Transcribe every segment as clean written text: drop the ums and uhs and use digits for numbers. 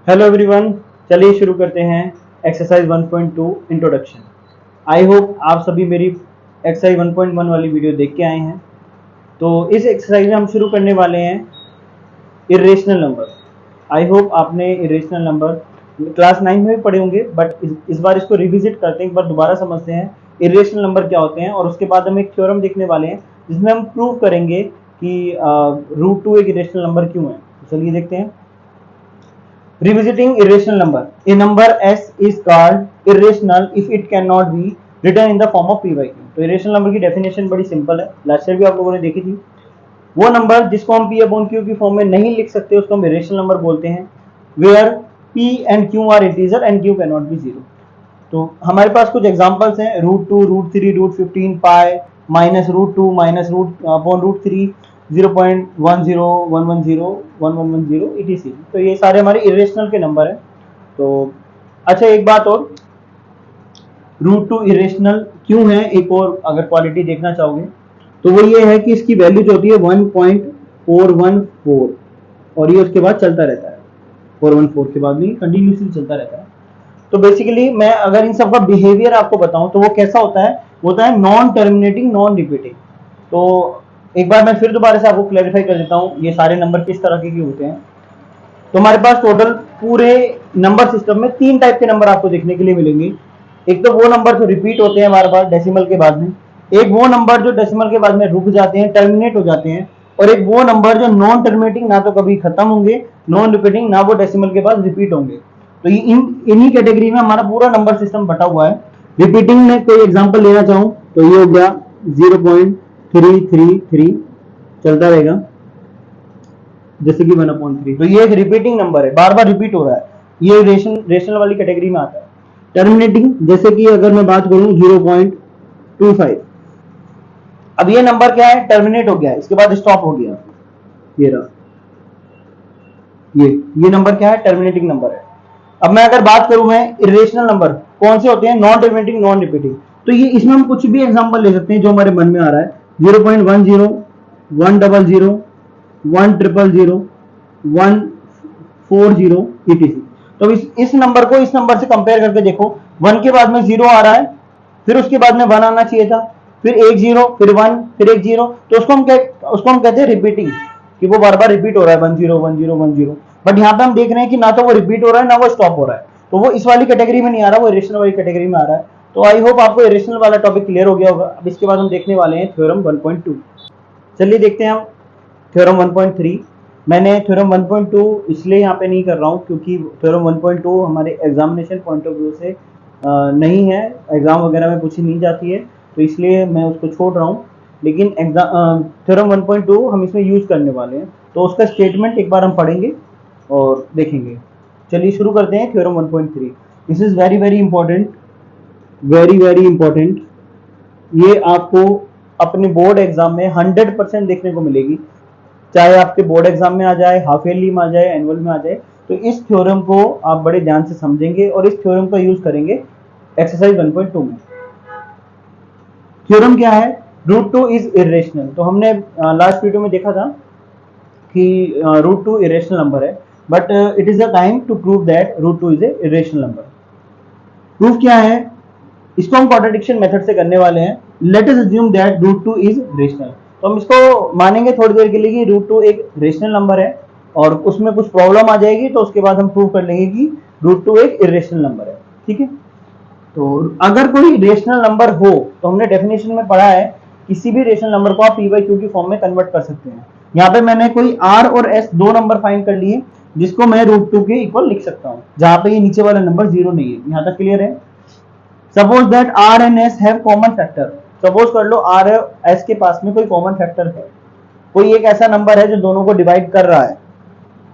Hello everyone, चलिए शुरू करते हैं एक्सरसाइज 1.2 इंट्रोडक्शन। आई होप आप सभी मेरी एक्सरसाइज 1.1 वाली वीडियो देख के आए हैं। तो इस एक्सरसाइज में हम शुरू करने वाले हैं इरेशनल नंबर। आई होप आपने इरेशनल नंबर क्लास 9 में भी पढ़े होंगे, बट इस बार इसको रिविजिट करते हैं, एक बार दोबारा समझते हैं इरेशनल नंबर क्या होते हैं। और उसके बाद हम एक थ्योरम देखने वाले हैं जिसमें हम प्रूव करेंगे कि √2 एक इरेशनल नंबर क्यों है। तो चलिए देखते हैं। Revisiting irrational number. A number s is called irrational if it cannot be written in the form of p by q. तो irrational number की डेफिनेशन बड़ी सिंपल है, लास्ट ईयर भी आप लोगों ने देखी थी। वो नंबर जिसको हम p अपॉन q की फॉर्म में नहीं लिख सकते उसको हम irrational नंबर बोलते हैं, where p and q are integer and q cannot be zero। तो हमारे पास कुछ एग्जांपल्स हैं, √2, √3, √15, पाई, -√2, -√3, 0.10, 110, 1110 etc। तो ये सारे हमारे इरेशनल के नंबर हैं। तो अच्छा, एक बात और, √2 इरेशनल क्यों है, एक और अगर क्वालिटी देखना चाहोगे तो वो ये है कि इसकी वैल्यू जो होती है 1.414 और ये उसके बाद चलता रहता है, 414 के बाद भी कंटिन्यूसली चलता रहता है। तो बेसिकली मैं अगर इन सब का बिहेवियर आपको बताऊं तो वो कैसा होता है नॉन टर्मिनेटिंग, नॉन रिपीटिंग। तो एक बार मैं फिर दोबारा से आपको क्लैरिफाई कर देता हूं ये सारे नंबर किस तरह के होते हैं। तो हमारे पास टोटल पूरे नंबर सिस्टम में 3 टाइप के नंबर आपको देखने के लिए मिलेंगे। एक तो वो नंबर जो रिपीट होते हैं हमारे पास डेसिमल के बाद में, एक वो नंबर जो डेसिमल के बाद में रुक जाते हैं, टर्मिनेट हो जाते हैं, और एक वो नंबर जो नॉन टर्मिनेटिंग, ना तो कभी खत्म होंगे, नॉन रिपीटिंग, ना वो डेसिमल के बाद रिपीट होंगे। तो इन्हीं कैटेगरी में हमारा पूरा नंबर सिस्टम बटा हुआ है। रिपीटिंग में कोई एग्जांपल लेना चाहूं तो ये हो गया 0.333 चलता रहेगा, जैसे कि 1/3। तो ये एक रिपीटिंग नंबर है, बार बार रिपीट हो रहा है, ये रेशनल वाली कैटेगरी में आता है। टर्मिनेटिंग, जैसे कि अगर मैं बात करूं 0.25, अब ये नंबर क्या है, टर्मिनेट हो गया है, इसके बाद स्टॉप हो गया, ये रहा, ये नंबर क्या है, टर्मिनेटिंग नंबर है। अब मैं अगर बात करूं मैं इरेशनल नंबर कौन से होते हैं, नॉन टर्मिनेटिंग, नॉन रिपीटिंग। तो ये इसमें हम कुछ भी एग्जांपल ले सकते हैं जो हमारे मन में आ रहा है, 0.10, 100, 100, 140 etc। तो इस नंबर को इस नंबर से कंपेयर करके देखो, 1 के बाद में 0 आ रहा है, फिर उसके बाद में 1 आना चाहिए था, फिर एक 0, फिर 1, फिर एक 0। तो उसको हम कहते हैं रिपीटिंग, कि वो बार बार रिपीट हो रहा है 10 10 10। बट यहाँ पे हम देख रहे हैं कि ना तो वो रिपीट हो रहा है ना वो स्टॉप हो रहा है, तो वो इस वाली कैटेगरी में नहीं आ रहा, वो इरेशनल वाली कैटेगरी में आ रहा है। तो आई होप आपको इरेशनल वाला टॉपिक क्लियर हो गया होगा। अब इसके बाद हम देखने वाले हैं थ्योरम 1.2। चलिए देखते हैं हम थ्योरम 1.3। मैंने थ्योरम 1.2 इसलिए यहाँ पे नहीं कर रहा हूँ क्योंकि थ्योरम 1.2 हमारे एग्जामिनेशन पॉइंट ऑफ व्यू से नहीं है, एग्जाम वगैरह में पूछी नहीं जाती है, तो इसलिए मैं उसको छोड़ रहा हूँ। लेकिन थ्योरम 1.2 हम इसमें यूज करने वाले हैं, तो उसका स्टेटमेंट एक बार हम पढ़ेंगे और देखेंगे। चलिए शुरू करते हैं theorem 1.3। This is very very important, very very important. ये आपको अपने बोर्ड एग्जाम में 100% देखने को मिलेगी, चाहे आपके बोर्ड एग्जाम में आ जाए, हाफ ईयरली में आ जाए, एनुअल में आ जाए। तो इस थ्योरम को आप बड़े ध्यान से समझेंगे और इस थ्योरम का यूज करेंगे एक्सरसाइज 1.2 में। थ्योरम क्या है, √2 इज इरेशनल। तो हमने लास्ट वीडियो में देखा था कि √2 इरेशनल नंबर है, but it is a time to prove that √2 is a irrational number. Proof क्या है, इसको हम कॉन्ट्रडिक्शन मेथड से करने वाले हैं। Let us assume that √2 is rational. तो हम इसको मानेंगे थोड़ी देर के लिए कि √2 एक रेशनल नंबर है, और उसमें कुछ प्रॉब्लम आ जाएगी तो उसके बाद हम प्रूव कर लेंगे कि √2 एक इरेशनल नंबर है। ठीक है, तो अगर कोई रेशनल नंबर हो तो हमने डेफिनेशन में पढ़ा है किसी भी रेशनल नंबर को आप p by q की फॉर्म में कन्वर्ट कर सकते हैं। यहाँ पे मैंने कोई r और s दो नंबर फाइंड कर लिए जिसको मैं √2 के इक्वल लिख सकता हूँ, जहां पे ये नीचे वाला नंबर 0 नहीं है। यहाँ तक क्लियर है। Suppose that r and s have common factor. Suppose कर लो r और s के पास में कोई कॉमन फैक्टर है, कोई एक ऐसा नंबर है जो दोनों को डिवाइड कर रहा है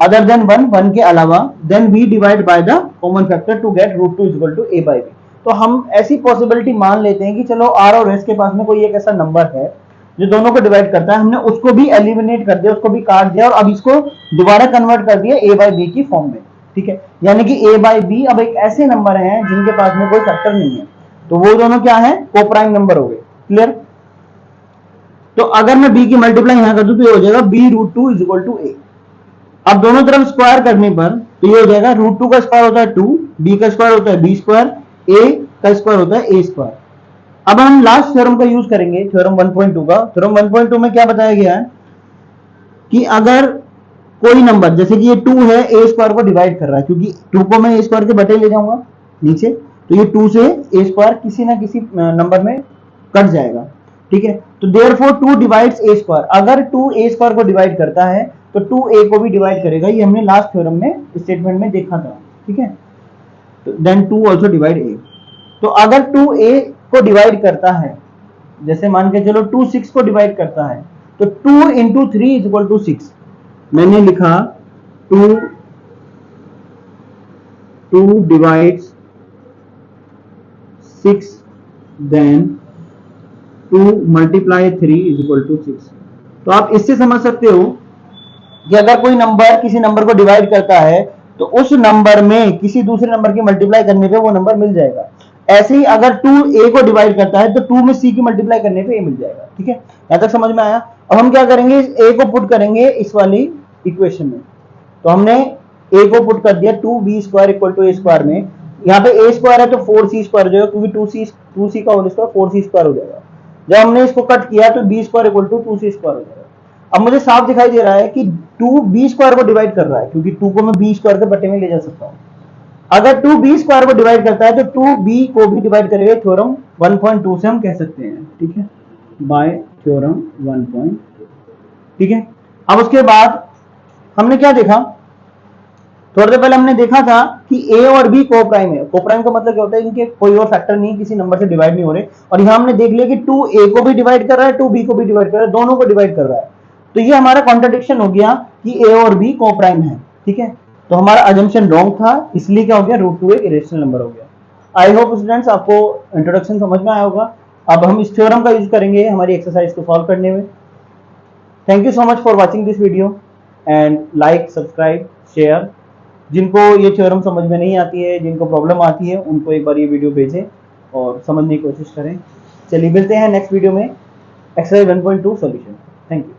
अदर देन 1 के अलावा, then we divide by the common factor to get √2 equal to a by b। तो हम ऐसी पॉसिबिलिटी मान लेते हैं कि चलो r और s के पास में कोई एक ऐसा नंबर है जो दोनों को डिवाइड करता है, हमने उसको भी एलिमिनेट कर दिया, उसको भी काट दिया, और अब इसको दोबारा कन्वर्ट कर दिया a by b की फॉर्म में। ठीक है, यानी कि a by b अब एक ऐसे नंबर हैं जिनके पास में कोई फैक्टर नहीं है, तो वो दोनों क्या है, कोप्राइम नंबर हो गए। क्लियर। तो अगर मैं b की मल्टीप्लाई यहां कर दूं तो ये हो जाएगा b √2 is equal to a। अब दोनों तरफ स्क्वायर करने पर तो ये हो जाएगा रूट 2 का स्क्वायर होता है 2, बी का स्क्वायर होता है बी स्क्वायर, ए का स्क्वायर होता है ए स्क्वायर। अब हम लास्ट थ्योरम का यूज करेंगे, थ्योरम 1.2 का। थ्योरम 1.2 में क्या बताया गया है कि अगर कोई नंबर, जैसे कि ये 2 है, ए स्क्वायर को डिवाइड कर रहा है, क्योंकि 2 को मैं ए स्क्वायर के बटे ले जाऊंगा नीचे, तो ये 2 से ए स्क्वायर किसी ना किसी नंबर में कट जाएगा, ठीक है। तो देयरफॉर 2 डिवाइड्स ए स्क्वायर, अगर 2 ए स्क्वायर को डिवाइड करता है तो 2 ए को भी डिवाइड करेगा, ये हमने लास्ट थ्योरम में स्टेटमेंट में देखा था, ठीक है। तो देन 2 आल्सो डिवाइड ए। तो अगर 2 ए को डिवाइड करता है, जैसे मान के चलो 2 6 को डिवाइड करता है, तो 2 इंटू 3 इज इक्वल टू 6। मैंने लिखा 2 divides 6, then 2 multiply 3 is equal to 6। तो आप इससे समझ सकते हो कि अगर कोई नंबर किसी नंबर को डिवाइड करता है तो उस नंबर में किसी दूसरे नंबर की मल्टीप्लाई करने पे वो नंबर मिल जाएगा। ऐसे ही अगर 2 ए को डिवाइड करता है तो 2 में सी की मल्टीप्लाई करने पे ए मिल जाएगा, ठीक है। यहां तक समझ में आया। अब हम क्या करेंगे, ए को पुट करेंगे इस वाली इक्वेशन में। तो हमने ए को पुट कर दिया 2b square equal to a square में। यहाँ पे ए स्क्वायर है तो 4c स्क्वायर जो है, क्योंकि 2c का होल स्क्वायर 4c स्क्वायर हो जाएगा। जब हमने इसको कट किया तो b square equal to 2c square हो जाएगा। अब मुझे साफ दिखाई दे रहा है कि 2 b स्क्वायर को डिवाइड कर रहा है, क्योंकि 2 को मैं b स्क्वायर के बटे में ले जा सकता हूं। अगर 2 b स्क्वायर को डिवाइड करता है तो 2 b को भी डिवाइड करेगा, थ्योरम 1.2 से हम कह सकते हैं, ठीक है, बाय थ्योरम 1.2, ठीक है। अब उसके बाद हमने क्या देखा, थोड़ी देर पहले हमने देखा था कि a और b को प्राइम है। को प्राइम का मतलब क्या होता है, इनके कोई और फैक्टर नहीं, किसी नंबर से डिवाइड नहीं हो रहे। और यहां हमने देख लिया कि 2 a को भी डिवाइड कर रहा है, 2 b को भी डिवाइड कर रहा है, दोनों को डिवाइड कर रहा है। तो ये हमारा कॉन्ट्रडिक्शन हो गया कि a और b को प्राइम है, ठीक है। तो हमारा अजम्पशन रॉन्ग था, इसलिए क्या हो गया, रूट 2 एक इरेशनल नंबर हो गया। आई होप स्टूडेंट्स आपको इंट्रोडक्शन समझ में आया होगा। अब हम इस थ्योरम का यूज करेंगे हमारी एक्सरसाइज को सॉल्व करने में। Thank you so much for watching this video and like, subscribe, share. जिनको ये थ्योरम समझ में नहीं आती है, जिनको प्रॉब्लम आती है, उनको एक बार ये वीडियो भेजें और समझने की कोशिश करें। चलिए मिलते हैं नेक्स्ट वीडियो में एक्सरसाइज 1.2 सॉल्यूशन। Thank you.